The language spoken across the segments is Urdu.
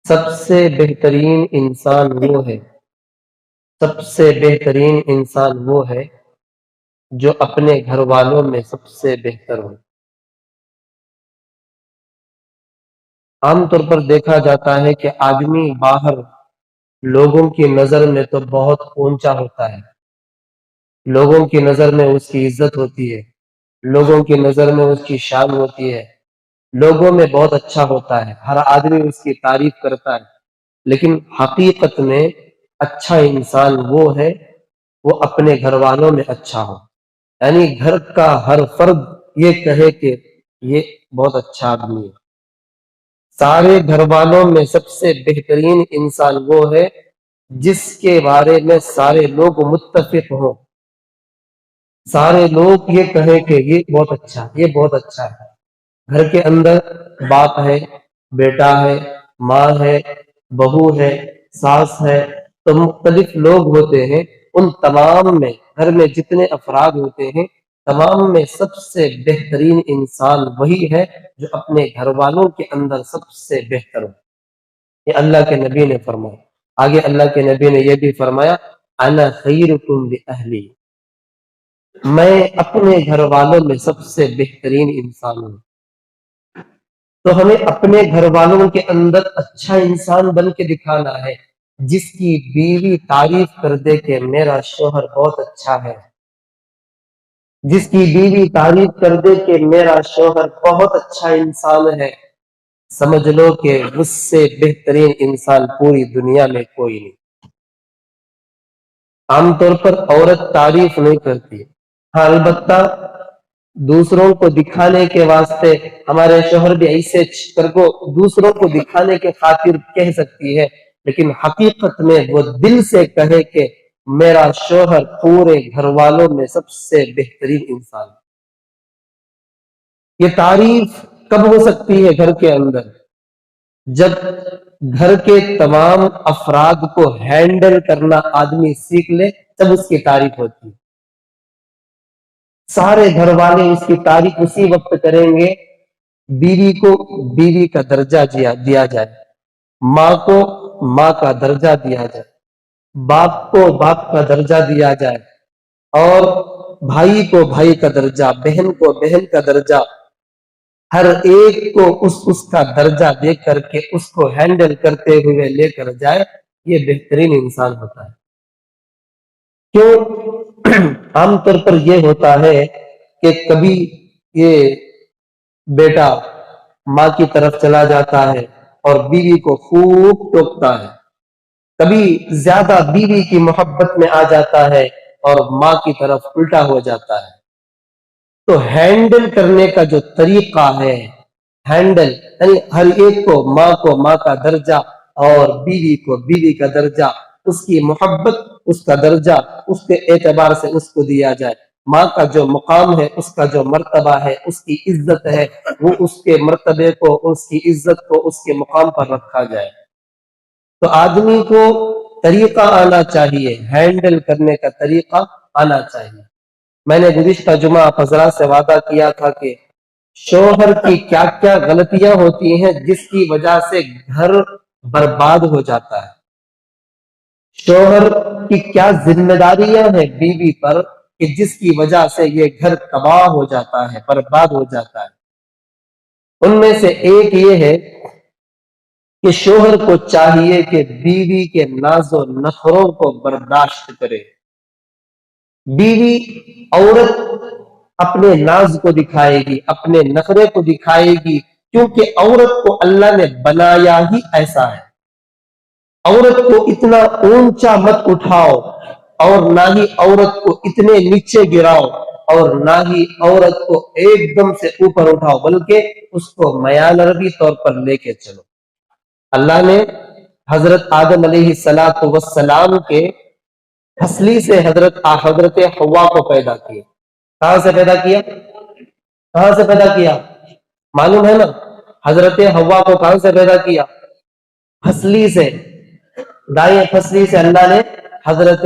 سب سے بہترین انسان وہ ہے سب سے بہترین انسان وہ ہے جو اپنے گھر والوں میں سب سے بہتر ہو۔ عام طور پر دیکھا جاتا ہے کہ آدمی باہر لوگوں کی نظر میں تو بہت اونچا ہوتا ہے، لوگوں کی نظر میں اس کی عزت ہوتی ہے، لوگوں کی نظر میں اس کی شان ہوتی ہے، لوگوں میں بہت اچھا ہوتا ہے، ہر آدمی اس کی تعریف کرتا ہے۔ لیکن حقیقت میں اچھا انسان وہ ہے وہ اپنے گھر والوں میں اچھا ہو، یعنی گھر کا ہر فرد یہ کہے کہ یہ بہت اچھا آدمی ہے۔ سارے گھر والوں میں سب سے بہترین انسان وہ ہے جس کے بارے میں سارے لوگ متفق ہوں، سارے لوگ یہ کہیں کہ یہ بہت اچھا، یہ بہت اچھا ہے۔ گھر کے اندر باپ ہے، بیٹا ہے، ماں ہے، بہو ہے، ساس ہے، تو مختلف لوگ ہوتے ہیں۔ ان تمام میں گھر میں جتنے افراد ہوتے ہیں تمام میں سب سے بہترین انسان وہی ہے جو اپنے گھر والوں کے اندر سب سے بہتر ہو۔ یہ اللہ کے نبی نے فرمایا۔ آگے اللہ کے نبی نے یہ بھی فرمایا انا خیرکم لاہلی، میں اپنے گھر والوں میں سب سے بہترین انسان ہوں۔ تو ہمیں اپنے گھر والوں کے اندر اچھا انسان بن کے دکھانا ہے، جس کی بیوی تعریف کر دے کہ میرا شوہر بہت اچھا ہے، جس کی بیوی تعریف کر دے کہ میرا شوہر بہت اچھا انسان ہے، سمجھ لو کہ مجھ سے بہترین انسان پوری دنیا میں کوئی نہیں۔ عام طور پر عورت تعریف نہیں کرتی، ہاں البتہ دوسروں کو دکھانے کے واسطے ہمارے شوہر بھی ایسے کر کو دوسروں کو دکھانے کے خاطر کہہ سکتی ہے، لیکن حقیقت میں وہ دل سے کہے کہ میرا شوہر پورے گھر والوں میں سب سے بہترین انسان۔ یہ تعریف کب ہو سکتی ہے؟ گھر کے اندر، جب گھر کے تمام افراد کو ہینڈل کرنا آدمی سیکھ لے تب اس کی تعریف ہوتی ہے۔ سارے گھر والے اس کی تعریف اسی وقت کریں گے بیوی کو بیوی کا درجہ دیا جائے، ماں کو ماں کا درجہ دیا جائے، باپ کو باپ کا درجہ دیا جائے، اور بھائی کو بھائی کا درجہ، بہن کو بہن کا درجہ، ہر ایک کو اس کا درجہ دے کر کے اس کو ہینڈل کرتے ہوئے لے کر جائے، یہ بہترین انسان ہوتا ہے۔ کیوں؟ عام طور پر یہ ہوتا ہے کہ کبھی یہ بیٹا ماں کی طرف چلا جاتا ہے اور بیوی کو خوب ٹوکتا ہے، کبھی زیادہ بیوی کی محبت میں آ جاتا ہے اور ماں کی طرف الٹا ہو جاتا ہے۔ تو ہینڈل کرنے کا جو طریقہ ہے، ہینڈل یعنی ہر ایک کو ماں کا درجہ اور بیوی کو بیوی کا درجہ، اس کی محبت، اس کا درجہ اس کے اعتبار سے اس کو دیا جائے، ماں کا جو مقام ہے، اس کا جو مرتبہ ہے، اس کی عزت ہے، وہ اس کے مرتبے کو، اس کی عزت کو اس کے مقام پر رکھا جائے۔ تو آدمی کو طریقہ آنا چاہیے، ہینڈل کرنے کا طریقہ آنا چاہیے۔ میں نے گزشتہ جمعہ حضرات سے وعدہ کیا تھا کہ شوہر کی کیا کیا غلطیاں ہوتی ہیں جس کی وجہ سے گھر برباد ہو جاتا ہے، شوہر کی کیا ذمہ داریاں ہیں بیوی پر کہ جس کی وجہ سے یہ گھر تباہ ہو جاتا ہے، برباد ہو جاتا ہے۔ ان میں سے ایک یہ ہے کہ شوہر کو چاہیے کہ بیوی کے ناز و نخروں کو برداشت کرے۔ بیوی عورت اپنے ناز کو دکھائے گی، اپنے نخرے کو دکھائے گی، کیونکہ عورت کو اللہ نے بنایا ہی ایسا ہے۔ عورت کو اتنا اونچا مت اٹھاؤ اور نہ ہی عورت کو اتنے نیچے گراؤ اور نہ ہی عورت کو ایک دم سے اوپر اٹھاؤ، بلکہ اس کو میانربی طور پر لے کے چلو۔ اللہ نے حضرت آدم علیہ السلام کے پھسلی سے حضرت حوا کو پیدا کیا۔ کہاں سے پیدا کیا؟ کہاں سے پیدا کیا؟ معلوم ہے نا؟ حضرت حوا کو کہاں سے پیدا کیا؟ پھسلی سے، دائیں پھسلی سے اللہ نے حضرت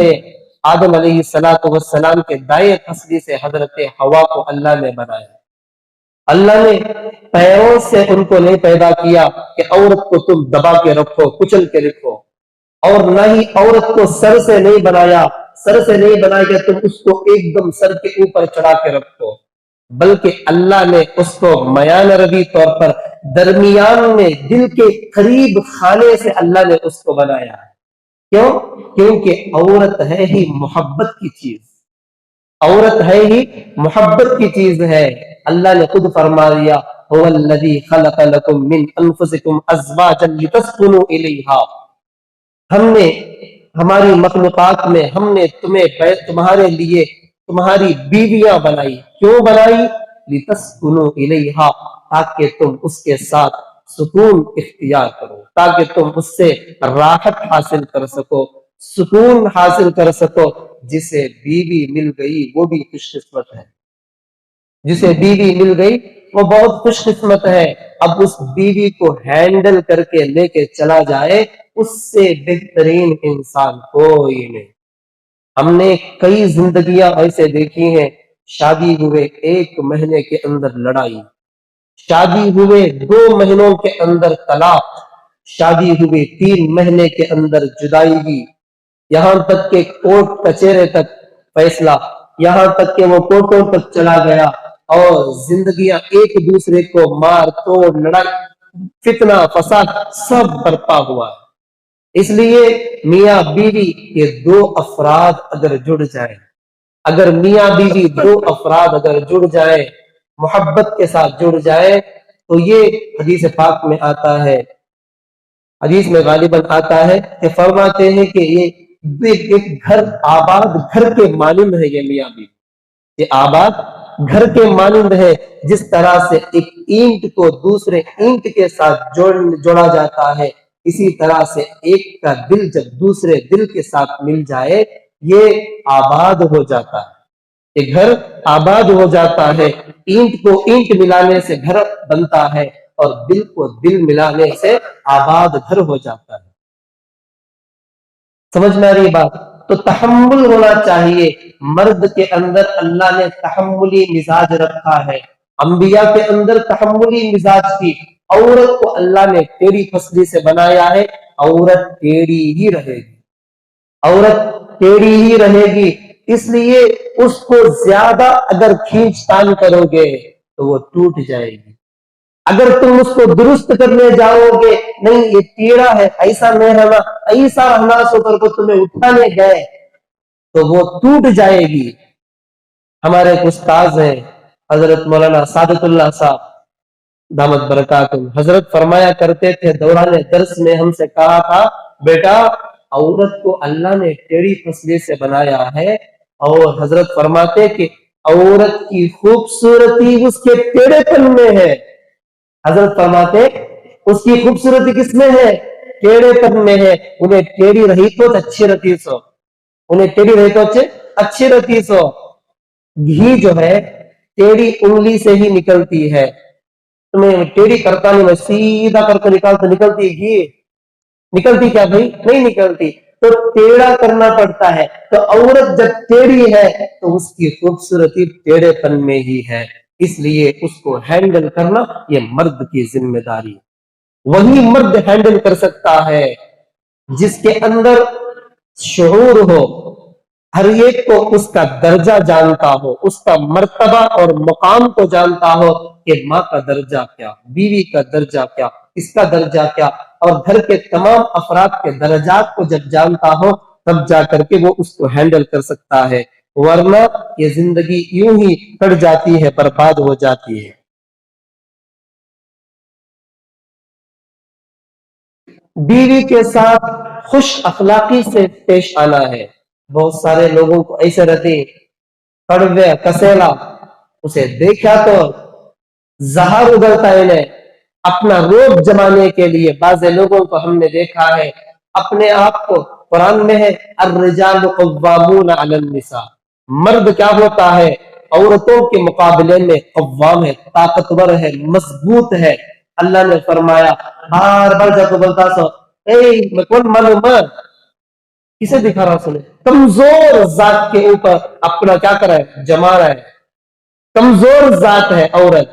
آدم علیہ السلام کے دائیں پھسلی سے حضرت حوا کو اللہ نے بنایا۔ اللہ نے پیروں سے ان کو نہیں پیدا کیا کہ عورت کو تم دبا کے رکھو، کچل کے رکھو، اور نہ ہی عورت کو سر سے نہیں بنایا، سر سے نہیں بنایا کہ تم اس کو ایک دم سر کے اوپر چڑھا کے رکھو، بلکہ اللہ نے اس کو میان روی طور پر درمیان میں دل کے قریب خانے سے اللہ نے اس کو بنایا ہے۔ کیوں؟ کیونکہ عورت ہے ہی محبت کی چیز، عورت ہے ہی محبت کی چیز ہے۔ اللہ نے خود فرما دیا هو الذی خلق لکم من انفسکم ازواجا لتسکنوا الیہا، ہم نے ہماری مخلوقات میں ہم نے تمہارے لیے تمہاری بیویاں بنائی، کیوں بنائی؟ لتسکنوا الیہا، تاکہ تم اس کے ساتھ سکون اختیار کرو، تاکہ تم اس سے راحت حاصل کر سکو، سکون حاصل کر سکو۔ جسے بیوی مل گئی وہ بھی خوش قسمت ہے، جسے بیوی مل گئی وہ بہت خوش قسمت ہے۔ اب اس بیوی کو ہینڈل کر کے لے کے چلا جائے، اس سے بہترین انسان کوئی نہیں۔ ہم نے کئی زندگیاں ایسے دیکھی ہیں، شادی ہوئے 1 مہینے کے اندر لڑائی، شادی ہوئے 2 مہینوں کے اندر طلاق، شادی ہوئے 3 مہینے کے اندر جدائی، یہاں تک کہ کورٹ کچہرے تک فیصلہ، یہاں تک کہ وہ کورٹوں تک چلا گیا، اور زندگیاں ایک دوسرے کو مار توڑ لڑائی فتنہ فساد سب برپا ہوا ہے۔ اس لیے میاں بیوی یہ 2 افراد اگر جڑ جائیں، اگر میاں بیوی 2 افراد اگر جڑ جائیں، محبت کے ساتھ جڑ جائیں، تو یہ حدیث پاک میں آتا ہے، حدیث میں غالباً آتا ہے کہ فرماتے ہیں کہ یہ ایک گھر آباد گھر کے مانند ہے، یہ میاں بیوی یہ آباد گھر کے مانند ہے۔ جس طرح سے ایک اینٹ کو دوسرے اینٹ کے ساتھ جوڑا جاتا ہے، اسی طرح سے ایک کا دل جب دوسرے دل کے ساتھ مل جائے یہ آباد ہو جاتا ہے، یہ گھر آباد ہو جاتا ہے۔ اینٹ کو اینٹ ملانے سے گھر بنتا ہے، اور دل کو دل ملانے سے آباد گھر ہو جاتا ہے۔ سمجھ میں آ رہی بات؟ تو تحمل ہونا چاہیے مرد کے اندر، اللہ نے تحملی مزاج رکھا ہے، انبیاء کے اندر تحملی مزاج تھی۔ عورت کو اللہ نے ٹیڑھی پسلی سے بنایا ہے، عورت ٹیڑھی ہی رہے گی، عورت ٹیڑھی ہی رہے گی، اس لیے اس کو زیادہ اگر کھینچ تان کرو گے تو وہ ٹوٹ جائے گی۔ اگر تم اس کو درست کرنے جاؤ گے، نہیں یہ ٹیڑھا ہے ایسا نہیں رہنا، ایسا رہنا سو کر کو تمہیں اٹھانے گئے تو وہ ٹوٹ جائے گی۔ ہمارے استاذ ہیں حضرت مولانا سعادت اللہ صاحب دامت برکاتہم، حضرت فرمایا کرتے تھے دوران درس میں ہم سے کہا تھا، بیٹا عورت کو اللہ نے ٹیڑھی پسلی سے بنایا ہے، اور حضرت فرماتے کہ عورت کی خوبصورتی اس کے ٹیڑھے پن میں ہے۔ حضرت فرماتے اس کی خوبصورتی کس میں ہے؟ ٹیڑھے پن میں ہے۔ انہیں ٹیڑھی رہی تو اچھی رہتی سو، انہیں ٹیڑھی رہی تو اچھی رہتی سو۔ گھی جو ہے ٹیڑھی انگلی سے ہی نکلتی ہے، تمہیں ٹیڑھی کرتا نہیں، میں سیدھا کر کے نکلتی گھی، نکلتی کیا بھائی؟ نہیں نکلتی، تو ٹیڑھا کرنا پڑتا ہے۔ تو عورت جب ٹیڑھی ہے تو اس کی خوبصورتی ٹیڑھے پن میں ہی ہے، اس لیے اس کو ہینڈل کرنا یہ مرد کی ذمہ داری، وہی مرد ہینڈل کر سکتا ہے جس کے اندر شعور ہو، ہر ایک کو اس کا درجہ جانتا ہو، اس کا مرتبہ اور مقام کو جانتا ہو کہ ماں کا درجہ کیا، بیوی کا درجہ کیا، اس کا درجہ کیا، اور گھر کے تمام افراد کے درجات کو جب جانتا ہو تب جا کر کے وہ اس کو ہینڈل کر سکتا ہے، ورنہ یہ زندگی یوں ہی کٹ جاتی ہے، برباد ہو جاتی ہے۔ بیوی کے ساتھ خوش اخلاقی سے پیش آنا ہے۔ بہت سارے لوگوں کو ایسے رہتے کڑوے کسیلا، اسے دیکھا تو زہر اگلتا ہے، انہیں اپنا روب جمانے کے لیے بعض لوگوں کو ہم نے دیکھا ہے اپنے آپ کو، قرآن میں ہے الرجال قوامون علی النساء، مرد کیا ہوتا ہے عورتوں کے مقابلے میں قوام ہے، طاقتور ہے، مضبوط ہے۔ اللہ نے فرمایا بار بار جب بولتا سو میں کون معلوم کسے دکھا رہا سنے، کمزور ذات کے اوپر اپنا کیا کر رہا ہے، جما رہا ہے، کمزور ذات ہے عورت۔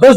10